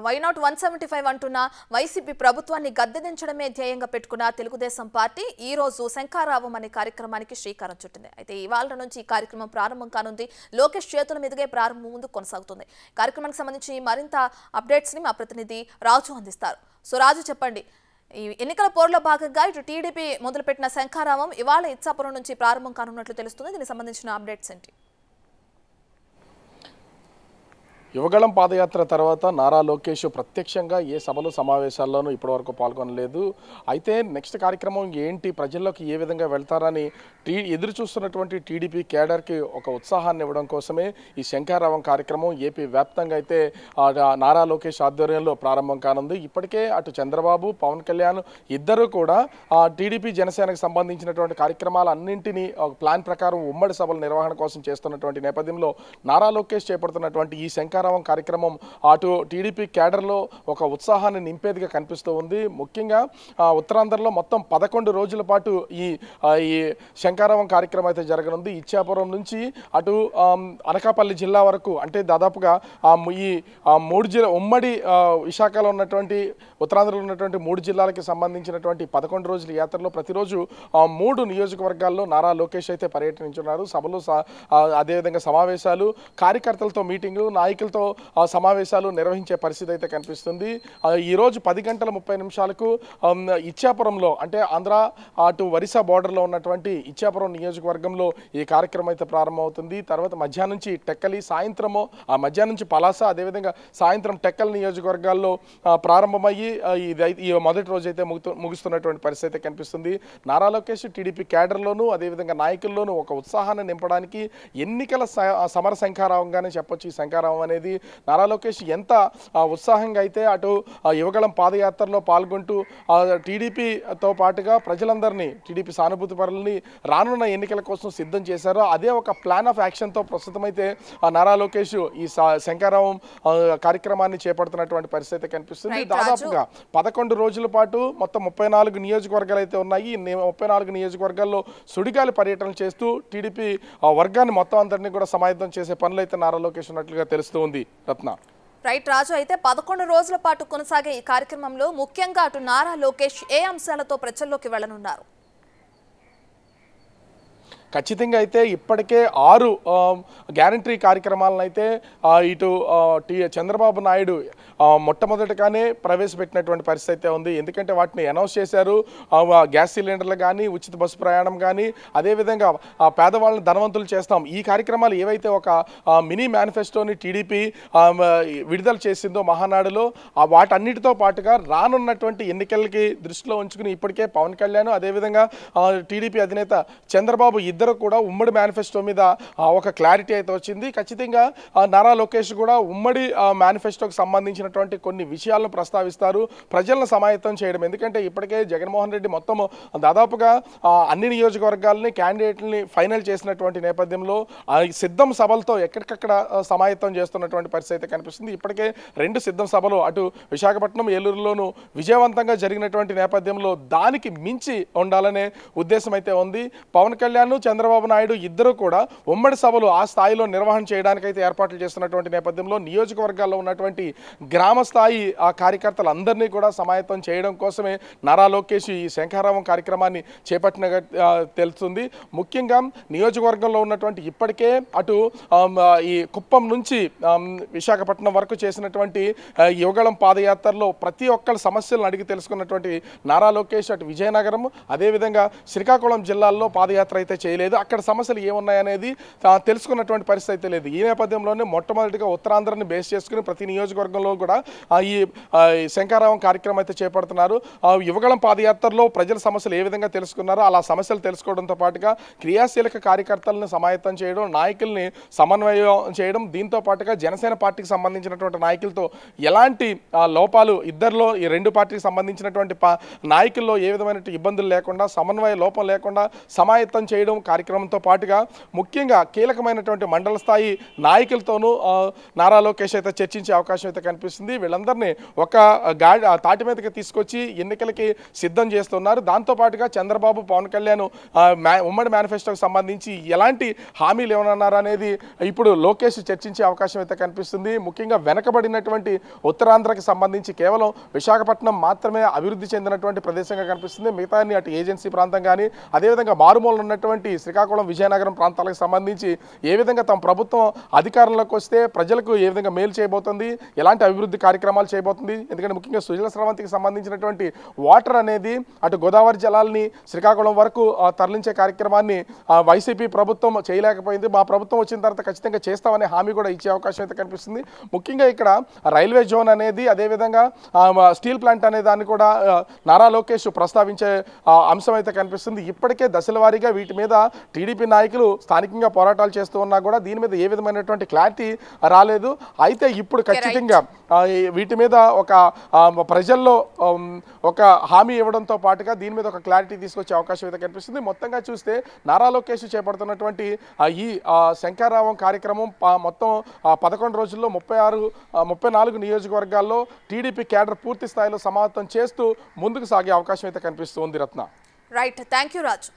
Why not 175 అంటున్న YCP ప్రభుత్వాన్ని గద్దెదించడమే ధ్యేయంగా పెట్టుకున్న తెలుగుదేశం పార్టీ ఈ రోజు శంఖారావం అనే కార్యక్రమానికి శ్రీకారం చుట్టింది. అయితే ఇవాళ నుంచి ఈ కార్యక్రమం ప్రారంభం కానుంది. లోకేష్ చేతుల మీదుగా ప్రారంభం ముందు కొనసాగుతుంది. కార్యక్రమానికి సంబంధించి మరింత అప్డేట్స్ ని మా ప్రతినిధి రాజు అందిస్తారు. సో రాజు చెప్పండి, ఈ ఎన్నికల పోరులో భాగంగా ఇటు టీడీపీ మొదలుపెట్టిన శంఖారావం ఇవాళ ఇచ్చాపురం నుంచి ప్రారంభం కానున్నట్లు తెలుస్తుంది. దీనికి సంబంధించిన అప్డేట్స్ ఏంటి? యువగళం పాదయాత్ర తర్వాత నారా లోకేష్ ప్రత్యక్షంగా ఏ సభలు సమావేశాల్లోనూ ఇప్పటివరకు పాల్గొనలేదు. అయితే నెక్స్ట్ కార్యక్రమం ఏంటి, ప్రజల్లోకి ఏ విధంగా వెళ్తారని ఎదురు చూస్తున్నటువంటి టీడీపీ కేడర్కి ఒక ఉత్సాహాన్ని ఇవ్వడం కోసమే ఈ శంఖారావం కార్యక్రమం ఏపీ వ్యాప్తంగా అయితే నారా లోకేష్ ఆధ్వర్యంలో ప్రారంభం కానుంది. ఇప్పటికే అటు చంద్రబాబు, పవన్ కళ్యాణ్ ఇద్దరు కూడా టీడీపీ జనసేనకు సంబంధించినటువంటి కార్యక్రమాలన్నింటినీ ఒక ప్లాన్ ప్రకారం ఉమ్మడి సభల నిర్వహణ కోసం చేస్తున్నటువంటి నేపథ్యంలో నారా లోకేష్ చేపడుతున్నటువంటి ఈ శంఖారావం కార్యక్రమం అటు టీడీపీ క్యాడర్లో ఒక ఉత్సాహాన్ని నింపేదిగా కనిపిస్తూ ఉంది. ముఖ్యంగా ఉత్తరాంధ్రలో మొత్తం 11 రోజుల పాటు ఈ శంఖారావం కార్యక్రమం అయితే జరగనుంది. ఇచ్చాపురం నుంచి అటు అనకాపల్లి జిల్లా వరకు, అంటే దాదాపుగా ఈ 3 జిల్లా ఉమ్మడి విశాఖలో ఉన్నటువంటి ఉత్తరాంధ్రలో ఉన్నటువంటి 3 జిల్లాలకి సంబంధించినటువంటి 11 రోజుల యాత్రలో ప్రతిరోజు 3 నియోజకవర్గాల్లో నారా లోకేష్ అయితే పర్యటించున్నారు. సభలు అదేవిధంగా సమావేశాలు, కార్యకర్తలతో మీటింగులు, నాయకులతో సమావేశాలు నిర్వహించే పరిస్థితి అయితే కనిపిస్తుంది. ఈరోజు 10:30 ఇచ్చాపురంలో, అంటే ఆంధ్ర అటు ఒరిస్సా బోర్డర్లో ఉన్నటువంటి ఇచ్చాపురం నియోజకవర్గంలో ఈ కార్యక్రమం అయితే ప్రారంభమవుతుంది. తర్వాత మధ్యాహ్నం నుంచి టెక్కలి, సాయంత్రము మధ్యాహ్నం నుంచి పలాస, అదేవిధంగా సాయంత్రం టెక్కల్ నియోజకవర్గాల్లో ప్రారంభమయ్యి ఈ మొదటి రోజు అయితే ముగుస్తున్నటువంటి పరిస్థితి అయితే కనిపిస్తుంది. నారా లోకేష్ టీడీపీ క్యాడర్లోనూ అదేవిధంగా నాయకుల్లోనూ ఒక ఉత్సాహాన్ని నింపడానికి ఎన్నికల సమర శంఖారావంగానే చెప్పొచ్చు. ఈ శంఖారావం అనేది నారా లోకేష్ ఎంత ఉత్సాహంగా అయితే అటు యువగళం పాదయాత్రలో పాల్గొంటూ టీడీపీతో పాటుగా ప్రజలందరినీ, టీడీపీ సానుభూతి పరులని రానున్న ఎన్నికల కోసం సిద్ధం చేశారో అదే ఒక ప్లాన్ ఆఫ్ యాక్షన్తో ప్రస్తుతం అయితే నారా లోకేష్ ఈ శంఖారావం కార్యక్రమాన్ని చేపడుతున్నటువంటి పరిస్థితి కనిపిస్తుంది. దాదాపుగా 11 రోజుల పాటు మొత్తం 34 నియోజకవర్గాలు అయితే ఉన్నాయి. 34 నియోజకవర్గాల్లో సుడిగాలి పర్యటనలు చేస్తూ టీడీపీ వర్గాన్ని మొత్తం అందరినీ కూడా సమాయత్తం చేసే పనులు అయితే నారా లోకేష్ ఉన్నట్లుగా తెలుస్తూ ఉంది. రత్న రైట్ రాజు, అయితే 11 రోజుల పాటు కొనసాగే ఈ కార్యక్రమంలో ముఖ్యంగా అటు నారా లోకేష్ ఏ అంశాలతో ప్రజల్లోకి వెళ్లనున్నారు? ఖచ్చితంగా అయితే ఇప్పటికే 6 గ్యారంటీ కార్యక్రమాలను అయితే ఇటు చంద్రబాబు నాయుడు మొట్టమొదటిగానే ప్రవేశపెట్టినటువంటి పరిస్థితి అయితే ఉంది. ఎందుకంటే వాటిని అనౌన్స్ చేశారు. గ్యాస్ సిలిండర్లు కానీ, ఉచిత బస్సు ప్రయాణం కానీ, అదేవిధంగా పేదవాళ్ళని ధనవంతులు చేస్తాం, ఈ కార్యక్రమాలు ఏవైతే ఒక మినీ మేనిఫెస్టోని టీడీపీ విడుదల చేసిందో మహానాడులో, వాటన్నిటితో పాటుగా రానున్నటువంటి ఎన్నికలకి దృష్టిలో ఉంచుకుని ఇప్పటికే పవన్ కళ్యాణ్ అదేవిధంగా టీడీపీ అధినేత చంద్రబాబు ఇద్దరు కూడా ఉమ్మడి మేనిఫెస్టో మీద ఒక క్లారిటీ అయితే వచ్చింది. ఖచ్చితంగా నారా లోకేష్ కూడా ఉమ్మడి మేనిఫెస్టోకి సంబంధించినటువంటి కొన్ని విషయాలను ప్రస్తావిస్తారు, ప్రజలను సమాయత్తం చేయడం. ఎందుకంటే ఇప్పటికే జగన్మోహన్ రెడ్డి మొత్తం దాదాపుగా అన్ని నియోజకవర్గాలని క్యాండిడేట్లని ఫైనల్ చేసినటువంటి నేపథ్యంలో సిద్ధం సభలతో ఎక్కడికక్కడ సమాయత్తం చేస్తున్నటువంటి పరిస్థితి అయితే కనిపిస్తుంది. ఇప్పటికే 2 సిద్ధం సభలు అటు విశాఖపట్నం, ఏలూరులోనూ విజయవంతంగా జరిగినటువంటి నేపథ్యంలో దానికి మించి ఉండాలనే ఉద్దేశం అయితే ఉంది. పవన్ కళ్యాణ్, చంద్రబాబు నాయుడు ఇద్దరు కూడా ఉమ్మడి సభలు ఆ స్థాయిలో నిర్వహణ చేయడానికైతే ఏర్పాట్లు చేస్తున్నటువంటి నేపథ్యంలో నియోజకవర్గాల్లో ఉన్నటువంటి గ్రామ స్థాయి కార్యకర్తలందరినీ కూడా సమాయత్తం చేయడం కోసమే నారా లోకేష్ ఈ శంఖారావం కార్యక్రమాన్ని చేపట్టినగా తెలుస్తుంది. ముఖ్యంగా నియోజకవర్గంలో ఉన్నటువంటి ఇప్పటికే అటు ఈ కుప్పం నుంచి విశాఖపట్నం వరకు చేసినటువంటి యువగళం పాదయాత్రలో ప్రతి ఒక్కరి సమస్యలను అడిగి తెలుసుకున్నటువంటి నారా లోకేష్ అటు విజయనగరం అదేవిధంగా శ్రీకాకుళం జిల్లాల్లో పాదయాత్ర అయితే చేయలేదు. అక్కడ సమస్యలు ఏమున్నాయనేది తెలుసుకున్నటువంటి పరిస్థితి అయితే లేదు. ఈ నేపథ్యంలోనే మొట్టమొదటిగా ఉత్తరాంధ్రని బేస్ చేసుకుని ప్రతి నియోజకవర్గంలో కూడా ఈ శంఖారావం కార్యక్రమం అయితే చేపడుతున్నారు. యువగళం పాదయాత్రలో ప్రజల సమస్యలు ఏ విధంగా తెలుసుకున్నారో అలా సమస్యలు తెలుసుకోవడంతో పాటుగా క్రియాశీలక కార్యకర్తలను సమాయత్తం చేయడం, నాయకుల్ని సమన్వయం చేయడం, దీంతో పాటుగా జనసేన పార్టీకి సంబంధించినటువంటి నాయకులతో ఎలాంటి లోపాలు ఇద్దరిలో ఈ 2 పార్టీకి సంబంధించినటువంటి నాయకుల్లో ఏ విధమైన ఇబ్బందులు లేకుండా, సమన్వయ లోపం లేకుండా సమాయత్తం చేయడం, కార్యక్రమంతో పాటుగా ముఖ్యంగా కీలకమైనటువంటి మండల స్థాయి నాయకులతోనూ నారా లోకేష్ అయితే చర్చించే అవకాశం అయితే కనిపిస్తుంది. వీళ్ళందరినీ ఒక తాటి మీదకి తీసుకొచ్చి ఎన్నికలకి సిద్ధం చేస్తున్నారు. దాంతోపాటుగా చంద్రబాబు, పవన్ కళ్యాణ్ ఉమ్మడి మేనిఫెస్టోకి సంబంధించి ఎలాంటి హామీలు ఏమన్నారు అనేది ఇప్పుడు లోకేష్ చర్చించే అవకాశం అయితే కనిపిస్తుంది. ముఖ్యంగా వెనకబడినటువంటి ఉత్తరాంధ్రకి సంబంధించి కేవలం విశాఖపట్నం మాత్రమే అభివృద్ధి చెందినటువంటి ప్రదేశంగా కనిపిస్తుంది. మిగతా అటు ఏజెన్సీ ప్రాంతం కానీ అదేవిధంగా మారుమూల ఉన్నటువంటి శ్రీకాకుళం, విజయనగరం ప్రాంతాలకు సంబంధించి ఏ విధంగా తమ ప్రభుత్వం అధికారంలోకి వస్తే ప్రజలకు ఏ విధంగా మేలు చేయబోతుంది, ఎలాంటి అభివృద్ధి కార్యక్రమాలు చేయబోతుంది. ఎందుకంటే ముఖ్యంగా సుజల స్రవంతికి సంబంధించినటువంటి వాటర్ అనేది అటు గోదావరి జలాల్ని శ్రీకాకుళం వరకు తరలించే కార్యక్రమాన్ని వైసీపీ ప్రభుత్వం చేయలేకపోయింది. మా ప్రభుత్వం వచ్చిన తర్వాత ఖచ్చితంగా చేస్తామనే హామీ కూడా ఇచ్చే అవకాశం అయితే కనిపిస్తుంది. ముఖ్యంగా ఇక్కడ రైల్వే జోన్ అనేది అదేవిధంగా స్టీల్ ప్లాంట్ అనే దాన్ని కూడా నారా లోకేష్ ప్రస్తావించే అంశం అయితే కనిపిస్తుంది. ఇప్పటికే దశల వారీగా వీటి మీద టీడీపీ నాయకులు స్థానికంగా పోరాటాలు చేస్తూ ఉన్నా కూడా దీని మీద ఏ విధమైనటువంటి క్లారిటీ రాలేదు. అయితే ఇప్పుడు ఖచ్చితంగా వీటి మీద ఒక ప్రజల్లో ఒక హామీ ఇవ్వడంతో పాటుగా దీని మీద ఒక క్లారిటీ తీసుకొచ్చే అవకాశం అయితే కనిపిస్తుంది. మొత్తంగా చూస్తే నారా లోకేష్ చేపడుతున్నటువంటి ఈ శంఖారావం కార్యక్రమం మొత్తం 11 రోజుల్లో 34 నియోజకవర్గాల్లో టీడీపీ క్యాడర్ పూర్తి స్థాయిలో సమాయత్తం చేస్తూ ముందుకు సాగే అవకాశం అయితే కనిపిస్తుంది. Ratna. Right, thank you Raju.